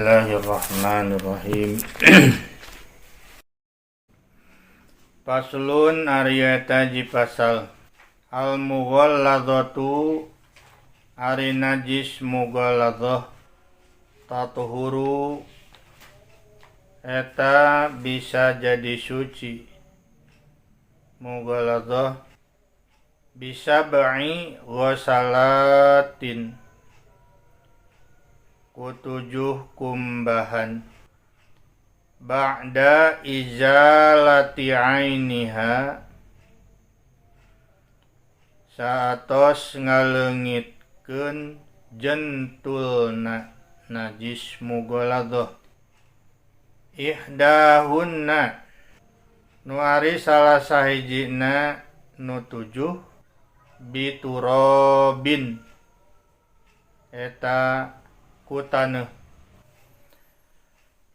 Bismillahirrahmanirrahim. Faslun ariyata pasal al-mughalladhatu ari najis mughalladhah tatuhuru eta bisa jadi suci. Mughalladhah bisa ba'i ghusalatin kutujuh kumbahan ba'da izalati ainiha saatos ngaleungitkeun jentulna najis mughalladhah. Ihdahunna nu ari salah sahijina nu tujuh biturobin eta ku taneuh.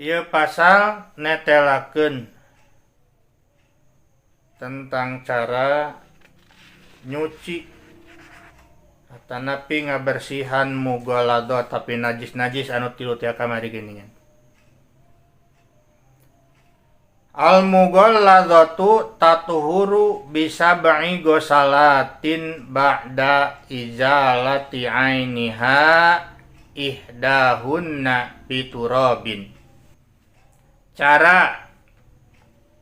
Ieu pasal netelakeun tentang cara nyuci atanapi ngabersihan mughalladhah tapi najis-najis anu tilu tia kamari geuningan. Al-mughalladhatu tatuhuru bisab'i ghusalatin ba'da izalati ainiha ihdahunna biturabin. Cara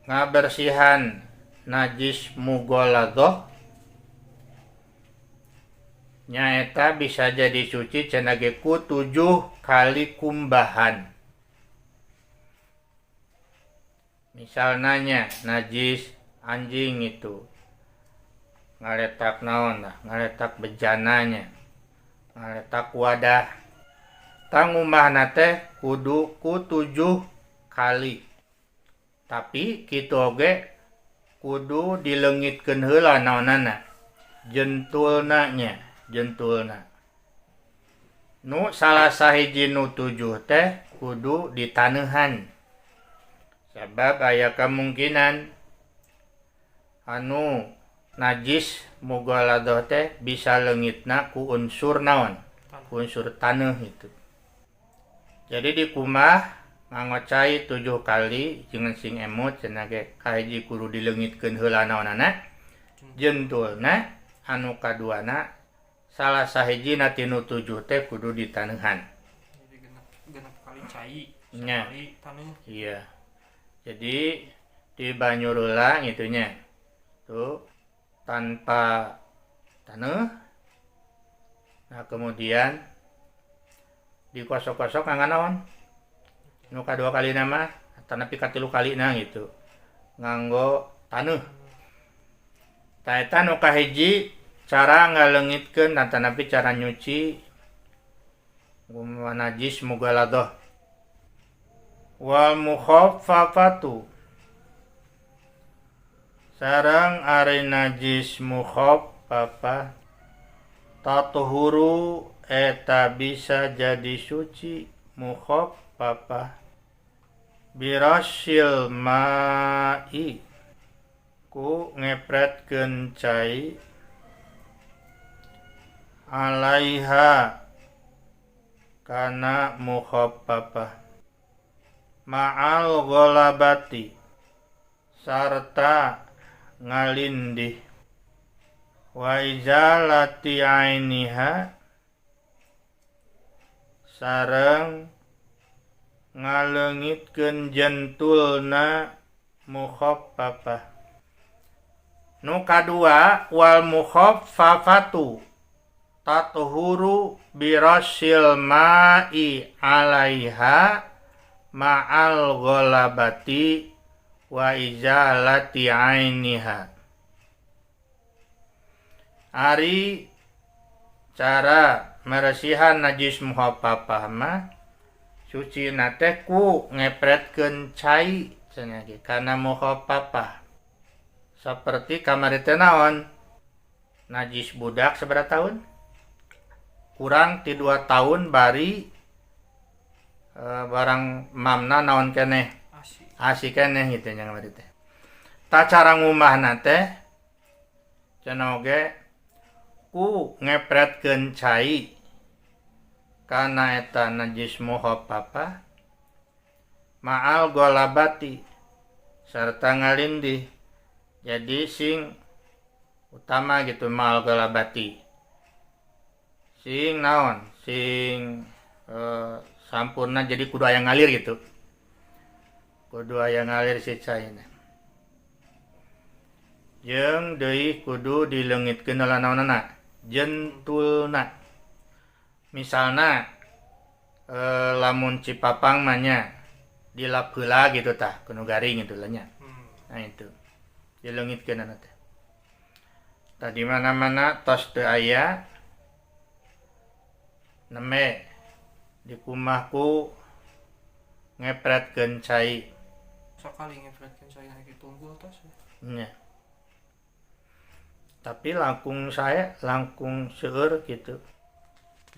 ngabersihan najis mughalladhah nyaeta bisa jadi suci cenah ge ku 7 kali kumbahan. Misalnya najis anjing itu ngaletak naon lah, ngaletak bejananya, ngaletak wadah. Tangumahna teh kudu ku 7 kali. Tapi kitu oge kudu dileungitkeun heula naonana, jentulna. Nu salah sahiji nu 7 teh kudu ditaneuhan. Sabab aya kemungkinan anu najis mughalladhah teh bisa leungitna ku unsur naon? Ku unsur taneuh itu. Jadi di kumah ngangocai 7 kali jeung sing emut cenah ge kahiji kudu dileungitkeun heula naonana? Jentulna, anu kaduana salah sahijina tinu 7 teh kudu ditaneuhan. Jadi genep kali cai, sekali taneuh. Iya. Jadi di banyu ulang itunya tuh tanpa taneuh. Nah kemudian dikosok-kosok nganggo naon? Nu kadua kali nama tanapi katilu kali na gitu. Nganggo taneuh. Ta eta nu kahiji cara ngaleungitkeun tanapi cara nyuci najis mughalladhah. Wal mukhaffafatu sareng ari najis mukhaffafah tatuhuru eta bisa jadi suci mukhaffafah birasyil ma'i ku ngepretkeun cai alaiha kana mukhaffafah ma'al ghalabati sarta ngalindih wa izalati ainiha sareng ngaleungitkeun jentulna mukhaffafah. Nu kadua wal mukhaffafatu tatuhuru birasyil ma'i alaiha ma'al ghalabati wa izalati ainiha. Ari cara meresihan najis mukhaffafah mah suci teh ku ngepretkeun cai cenah ge kana mukhaffafah. Saperti kamari teh naon? Najis budak sabaraha tahun? Kurang ti 2 tahun bari barang mamna naon keneh asi keneh gitu nya kamari teh. Ta cara ngumahna teh cenah oge ku ngepretkeun cai kana eta najis mukhaffafah ma'al golabati serta ngalindih. Jadi sing utama gitu ma'al golabati. Sing naon? Sing sampurna jadi kudu aya ngalir gitu. Kudu aya ngalir si caina. Jeung deui kudu dileungitkeun naonana? Jentulna. Misalna lamun cipapang mah nya dilap heula gitu tah, kudu garing gitu lah nya. Nah itu. Dileungitkeun teh. Tadi mana-mana tos teu aya neme di kumahku ngepretkeun cai. Sakali ngepretkeun cai kitu unggul tos. Nya. Tapi langkung seueur gitu.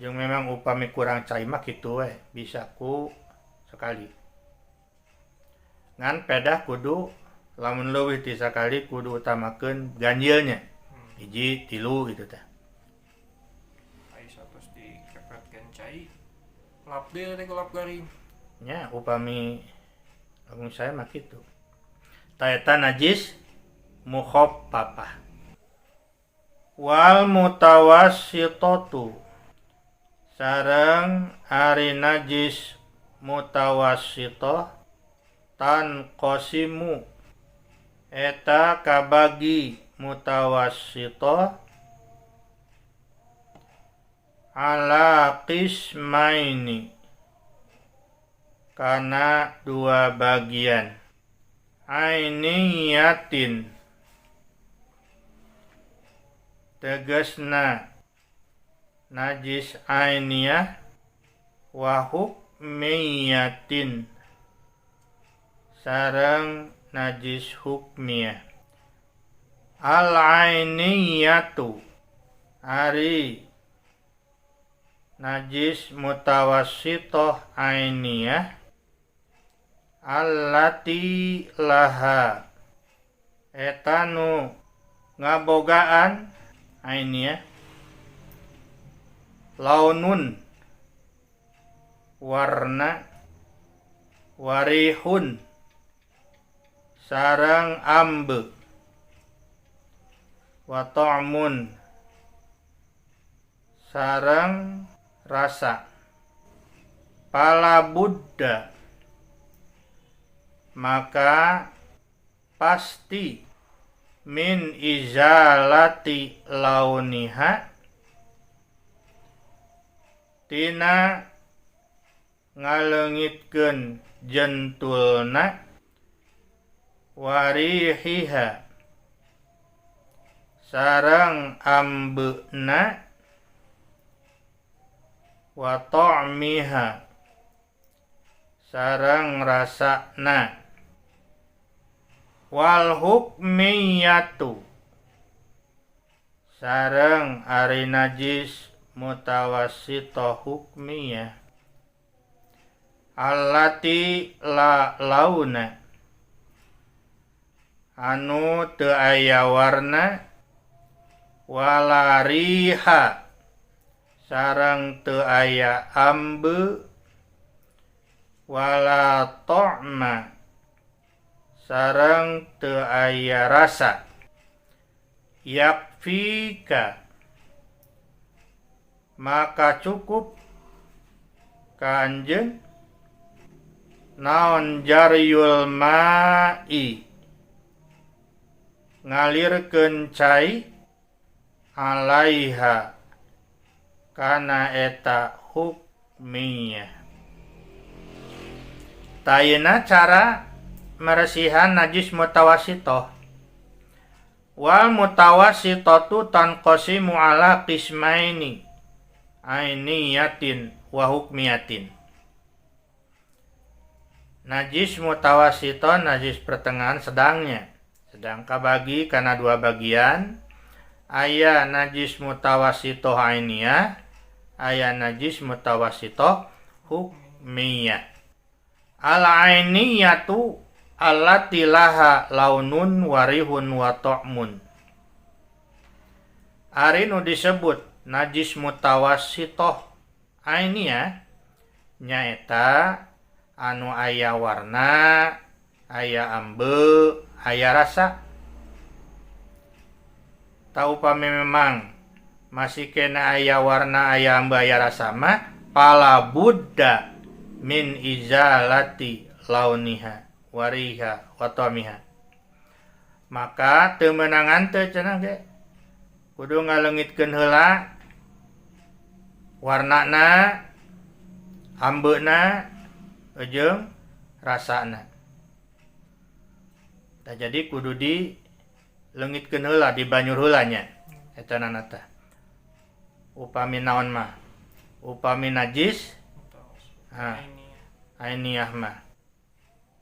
Jeung memang upami kurang cai mah kitu we, bisa ku sakali. Ngan pedah kudu lamun leuwih ti sakali kudu utamakeun ganjilnya. Hiji, 3 gitu tah. Ai satos dikepretkeun cai. Lap deui teh lap garing. Nya upami lamun saya mah kitu. Ta eta najis mukhaffafah. Wal mutawassitatu sareng ari najis mutawassithah tan qasimu eta kabagi mutawassithah ala qismaini kana 2 bagian. Ainiyatin tegasna najis ainiyah wa hukmiyatin sareng najis hukmiyah. Al ainiyatu ari najis mutawassithah ainiyah allati laha etanu ngabogaan ainiyah launun warna warihun sareng ambe wa ta'mun sareng rasa. Pala buddha maka pasti min izalati launiha tina ngaleungitkeun jentulna warihiha sareng ambeuna wa ta'miha sareng rasana. Wal hukmiyatu sareng ari najis mutawassithah hukmiyah allati la launa anu teu aya warna wala riha sareng teu aya ambe wala ta'ma sareng teu aya rasa. Yakfika maka cukup ka anjeun naon jaryul ma'i ngalirkeun cai alaiha kana eta hukmiyah. Tayena cara meresihan najis mutawassithah. Wal mutawassithatu tanqasimu ala qismaini ainiyatin wa hukmiyatin. Najis mutawassithah najis pertengahan sedangnya. Sedang kabagi kana 2 bagian. Aya najis mutawassithah ainiyah, aya najis mutawassithah hukmiyah. Al ainiyatu allati laha launun warihun wa ta'mun. Ari nu disebut najis mutawassithah ainiyah nyaeta anu aya warna, aya ambe, aya rasa. Tau upami memang masih kena aya warna, aya ambe, aya rasa mah pala buddha min izalati launiha wariha watamiha. Maka teu meunangan teu cenah ge kudu ngaleungitkeun heula warnana, ambeuna, jeung rasana. Tah jadi kudu dileungitkeun heula, dibanyur heula nya eta nanata. Upami naon mah? Upami najis, ainiyah mah.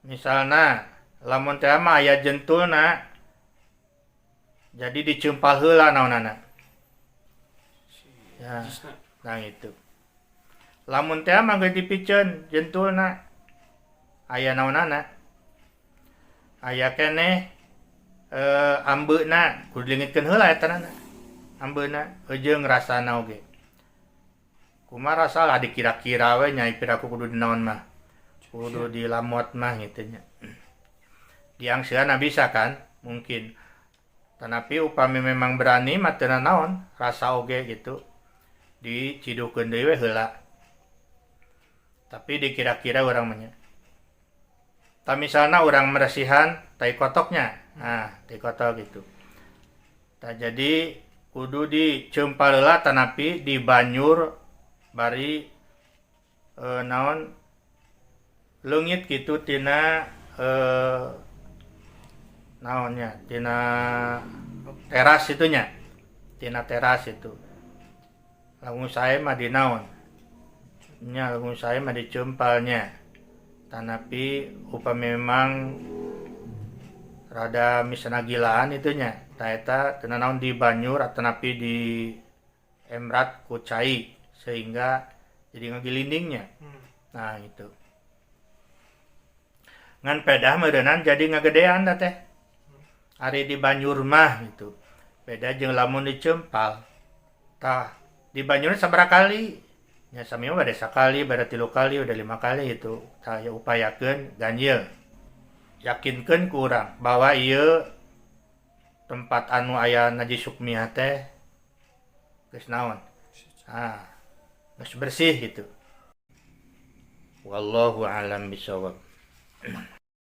Misalna lamun teh mah aya jentulna, jadi diceumpal heula naonana. Ya, nah itu. Lamun teh mah geus dipiceun jentulna, aya naonana? Aya keneh ambeuna, kudu dileungitkeun heula eta nana. Ambeuna jeung rasana oge. Kumaha rasa lah dikira-kira we nya piraku kudu dinaon mah. Kudu dilamot mah gitu nya. Diangseuna bisa kan? Mungkin. Tanapi upami memang berani mah teu naon, rasa oge gitu. Dicidukeun deui we heula. Tapi dikira-kira urang mah nya. Tah misalna urang meresihan tai kotoknya. Nah, tai kotok gitu. Tah jadi kudu diceumpal heula tanapi dibanyur bari naon leungit gitu tina naonnya tina teras itunya, tina teras itu. Lamun sae mah di naon nya, lamun sae mah diceumpalnya. Tanapi upami memang rada misalna gilaan itunya, tah eta teu naon dibanyur tanapi di emrat ku cai sehingga jadi ngagilindingnya. Nah itu. Ngan pedah meureunnan jadi ngagedean da teh. Ari di banjur mah gitu. Beda jeung lamun diceumpal. Tah di banjurna sabaraha kali? Nya sami mah bade sakali, bade 3 kali, udah 5 kali itu. Tah ya upayakeun ganjil. Yakinkeun ku urang bahwa ieu tempat anu aya najis hukmiyah teh geus naon? Geus bersih gitu. Wallahu a'lam bishawab.